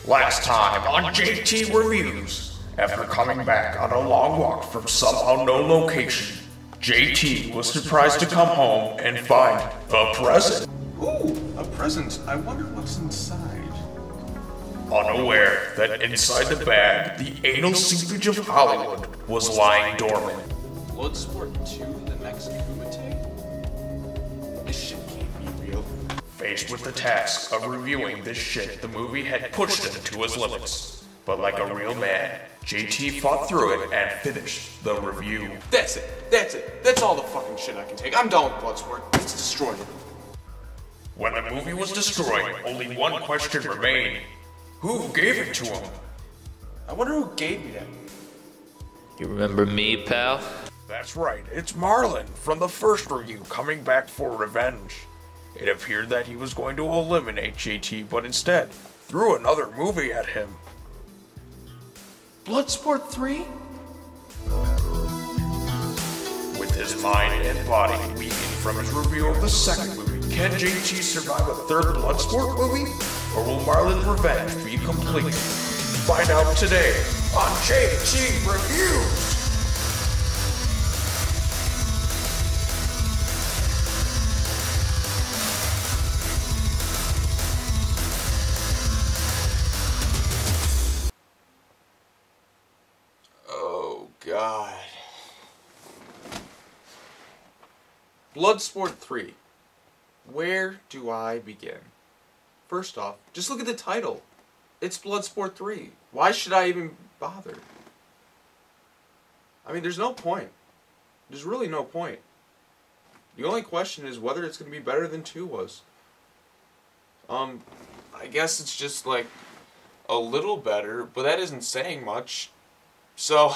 Last time on JT Reviews, after coming back on a long walk from some unknown location, JT was surprised to come home and find a present. Ooh, a present. I wonder what's inside. Unaware that inside the bag, the anal seepage of Hollywood was lying dormant. Bloodsport 2, the next Kumite? This shit can't be real. Faced with the task of reviewing this shit, the movie had pushed him to his limits. But like a real man, JT fought through it and finished the review. That's it. That's all the fucking shit I can take. I'm done with Bloodsport. Let's destroy it. When the movie was destroyed, only one question remained. Who gave it to him? I wonder who gave me that. You remember me, pal? That's right, it's Marlon from the first review coming back for revenge. It appeared that he was going to eliminate JT, but instead threw another movie at him. Bloodsport 3? With his mind and body weakened from his review of the second movie, can JT survive a third Bloodsport movie? Or will Marlon's revenge be complete? Find out today on JT Reviews! Oh, God. Bloodsport 3. Where do I begin? First off, just look at the title. It's Bloodsport 3. Why should I even bother? I mean, there's no point. There's really no point. The only question is whether it's going to be better than 2 was. I guess it's just like a little better, but that isn't saying much. So,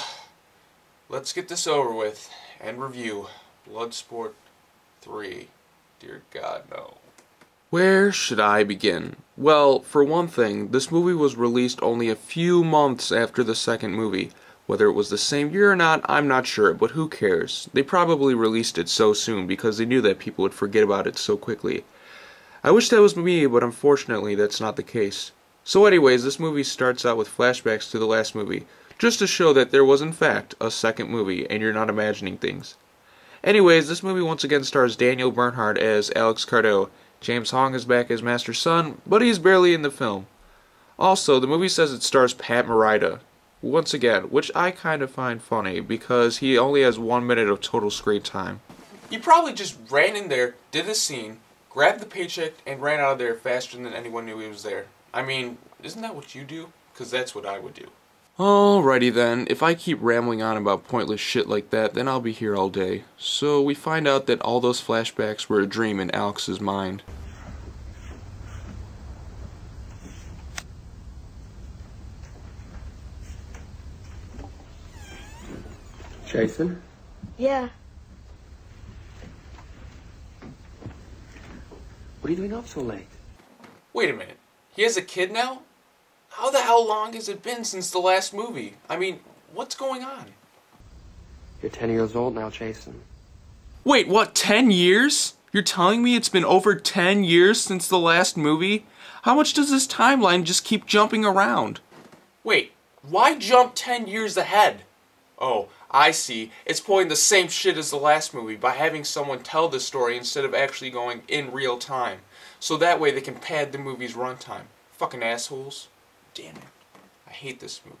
let's get this over with and review Bloodsport 3. Dear God, no. Where should I begin? Well, for one thing, this movie was released only a few months after the second movie. Whether it was the same year or not, I'm not sure, but who cares? They probably released it so soon because they knew that people would forget about it so quickly. I wish that was me, but unfortunately that's not the case. So anyways, this movie starts out with flashbacks to the last movie, just to show that there was in fact a second movie and you're not imagining things. Anyways, this movie once again stars Daniel Bernhardt as Alex Cardo. James Hong is back as Master Sun, but he's barely in the film. Also, the movie says it stars Pat Morita, once again, which I kind of find funny because he only has 1 minute of total screen time. He probably just ran in there, did a scene, grabbed the paycheck, and ran out of there faster than anyone knew he was there. I mean, isn't that what you do? Because that's what I would do. Alrighty then, if I keep rambling on about pointless shit like that, then I'll be here all day. So we find out that all those flashbacks were a dream in Alex's mind. Jason? Yeah. What are you doing up so late? Wait a minute, he has a kid now? How the hell long has it been since the last movie? I mean, what's going on? You're 10 years old now, Jason. Wait, what, 10 years? You're telling me it's been over 10 years since the last movie? How much does this timeline just keep jumping around? Wait, why jump 10 years ahead? Oh, I see. It's pulling the same shit as the last movie by having someone tell the story instead of actually going in real time. So that way they can pad the movie's runtime. Fucking assholes. Damn it. I hate this movie.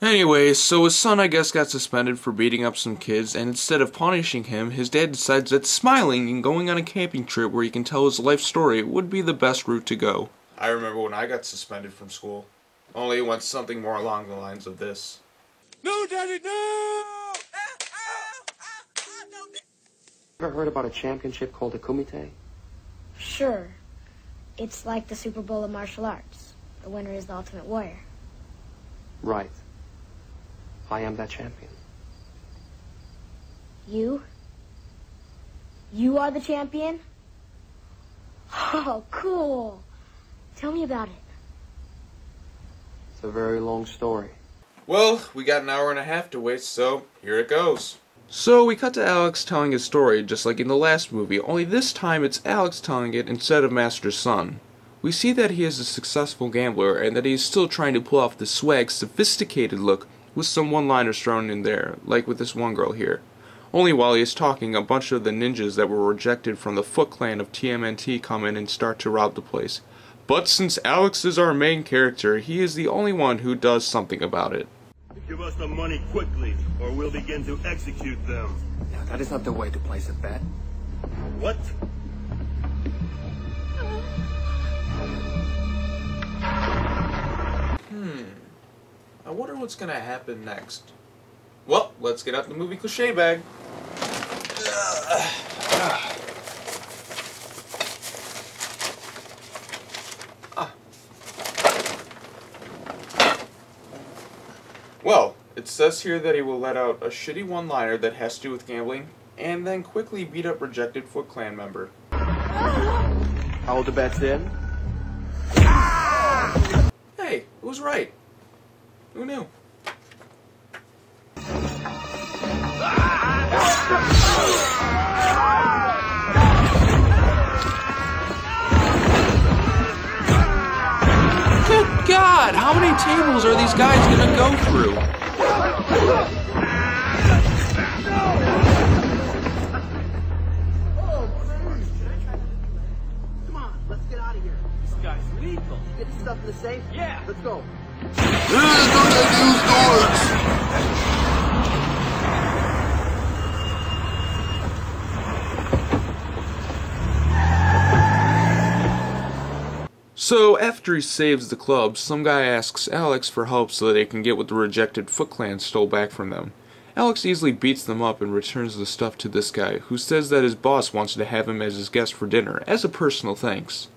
Anyways, so his son I guess got suspended for beating up some kids, and instead of punishing him, his dad decides that smiling and going on a camping trip where he can tell his life story would be the best route to go. I remember when I got suspended from school. Only it went something more along the lines of this. No, Daddy, no! Ever heard about a championship called a Kumite? Sure. It's like the Super Bowl of martial arts. The winner is the Ultimate Warrior. Right. I am that champion. You? You are the champion? Oh, cool. Tell me about it. It's a very long story. Well, we got an hour and a half to waste, so here it goes. So we cut to Alex telling his story just like in the last movie, only this time it's Alex telling it instead of Master Sun. We see that he is a successful gambler and that he is still trying to pull off the swag, sophisticated look with some one-liners thrown in there, like with this one girl here. Only while he is talking, a bunch of the ninjas that were rejected from the Foot Clan of TMNT come in and start to rob the place. But since Alex is our main character, he is the only one who does something about it. Give us the money quickly, or we'll begin to execute them. Now, that is not the way to place a bet. What? I wonder what's gonna happen next. Well, let's get out the movie cliche bag. Well, it says here that he will let out a shitty one-liner that has to do with gambling, and then quickly beat up rejected Foot Clan member. Hold the bets in. Hey, it was right. Who knew? Good God, how many tables are these guys gonna go through? Come on, let's get out of here. This guy's lethal. Get the stuff in the safe? Yeah. Let's go. So, after he saves the club, some guy asks Alex for help so that they can get what the rejected Foot Clan stole back from them. Alex easily beats them up and returns the stuff to this guy, who says that his boss wants to have him as his guest for dinner, as a personal thanks.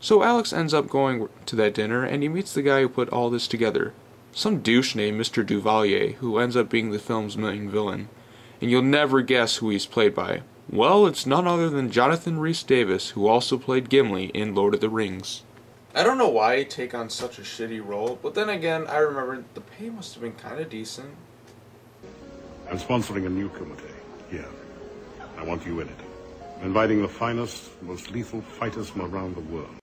So Alex ends up going to that dinner, and he meets the guy who put all this together. Some douche named Mr. Duvalier, who ends up being the film's main villain. And you'll never guess who he's played by. Well, it's none other than Jonathan Rhys-Davies, who also played Gimli in Lord of the Rings. I don't know why he'd take on such a shitty role, but then again, I remember the pay must have been kinda decent. I'm sponsoring a new committee. Yeah. I want you in it. I'm inviting the finest, most lethal fighters from around the world.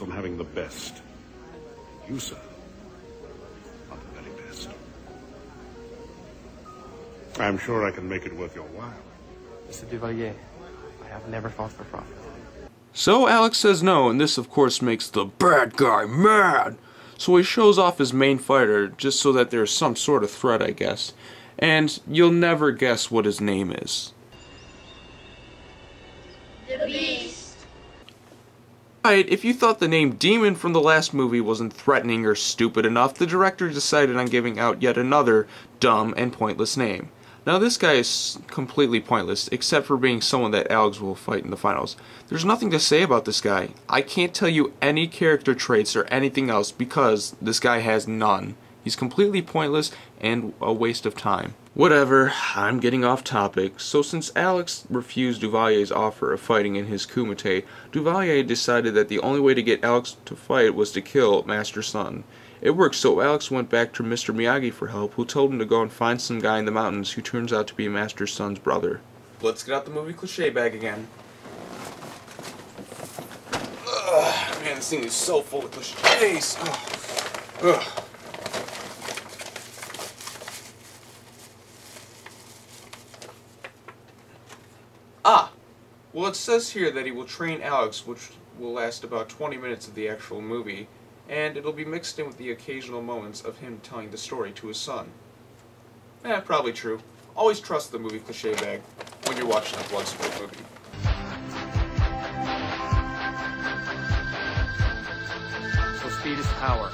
On having the best. You, sir, are the very best. I'm sure I can make it worth your while. Mr. Duvalier, I have never fought for profit. So Alex says no, and this of course makes the bad guy mad. So he shows off his main fighter, just so that there's some sort of threat, I guess. And you'll never guess what his name is. The Beast. Right, if you thought the name Demon from the last movie wasn't threatening or stupid enough, the director decided on giving out yet another dumb and pointless name. Now this guy is completely pointless, except for being someone that Alex will fight in the finals. There's nothing to say about this guy. I can't tell you any character traits or anything else because this guy has none. He's completely pointless and a waste of time. Whatever, I'm getting off topic. So since Alex refused Duvalier's offer of fighting in his kumite, Duvalier decided that the only way to get Alex to fight was to kill Master Sun. It worked, so Alex went back to Mr. Miyagi for help, who told him to go and find some guy in the mountains who turns out to be Master Sun's brother. Let's get out the movie cliche bag again. Ugh, man, this thing is so full of cliches. Ugh. Well, it says here that he will train Alex, which will last about 20 minutes of the actual movie, and it'll be mixed in with the occasional moments of him telling the story to his son. Probably true. Always trust the movie cliche bag when you're watching a Bloodsport movie. So speed is power.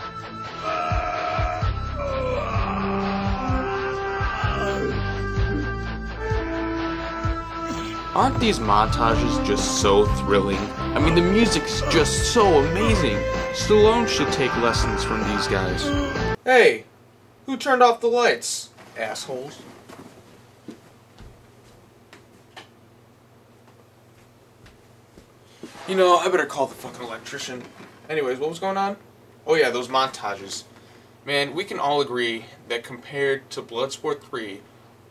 Aren't these montages just so thrilling? I mean, the music's just so amazing. Stallone should take lessons from these guys. Hey, who turned off the lights, assholes? You know, I better call the fucking electrician. Anyways, what was going on? Oh yeah, those montages. Man, we can all agree that compared to Bloodsport 3,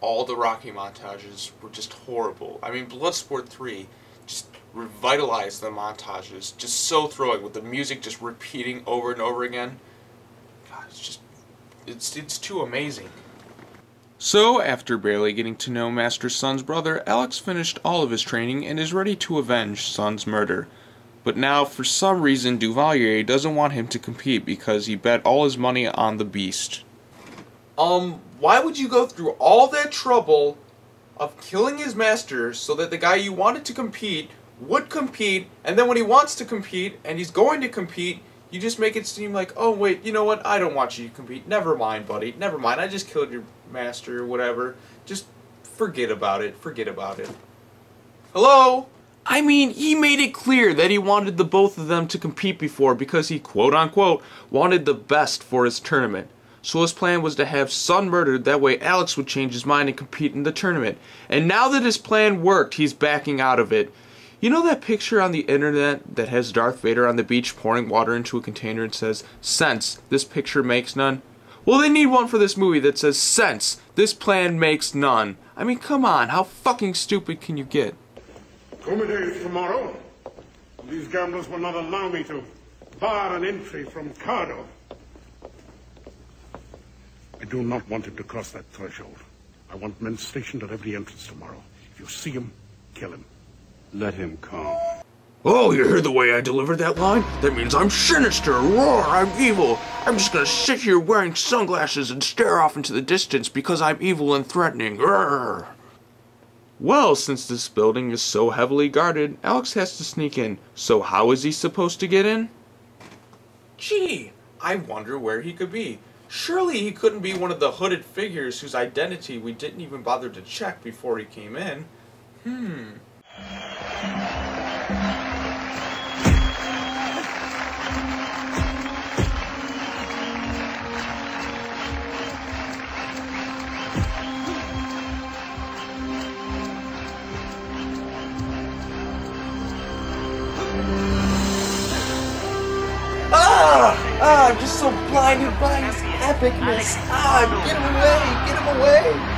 all the Rocky montages were just horrible. I mean, Bloodsport 3 just revitalized the montages. Just so thrilling, with the music just repeating over and over again. God, it's too amazing. So, after barely getting to know Master Sun's brother, Alex finished all of his training and is ready to avenge Sun's murder. But now, for some reason, Duvalier doesn't want him to compete because he bet all his money on the Beast. Why would you go through all that trouble of killing his master so that the guy you wanted to compete would compete, and then when he wants to compete, and he's going to compete, you just make it seem like, oh wait, you know what, I don't want you to compete, never mind buddy, never mind, I just killed your master or whatever, just forget about it, Hello? I mean, he made it clear that he wanted the both of them to compete before because he, quote-unquote, wanted the best for his tournament. So his plan was to have Sun murdered, that way Alex would change his mind and compete in the tournament. And now that his plan worked, he's backing out of it. You know that picture on the internet that has Darth Vader on the beach pouring water into a container and says, "Sense, this picture makes none"? Well, they need one for this movie that says, "Sense, this plan makes none." I mean, come on, how fucking stupid can you get? Kumite is tomorrow. These gamblers will not allow me to bar an entry from Cardo. I do not want him to cross that threshold. I want men stationed at every entrance tomorrow. If you see him, kill him. Let him come. Oh, you heard the way I delivered that line? That means I'm sinister, roar, I'm evil. I'm just gonna sit here wearing sunglasses and stare off into the distance because I'm evil and threatening. Roar. Well, since this building is so heavily guarded, Alex has to sneak in. So how is he supposed to get in? Gee, I wonder where he could be. Surely he couldn't be one of the hooded figures whose identity we didn't even bother to check before he came in. I'm just so blinded by his epicness. Get him away! Get him away!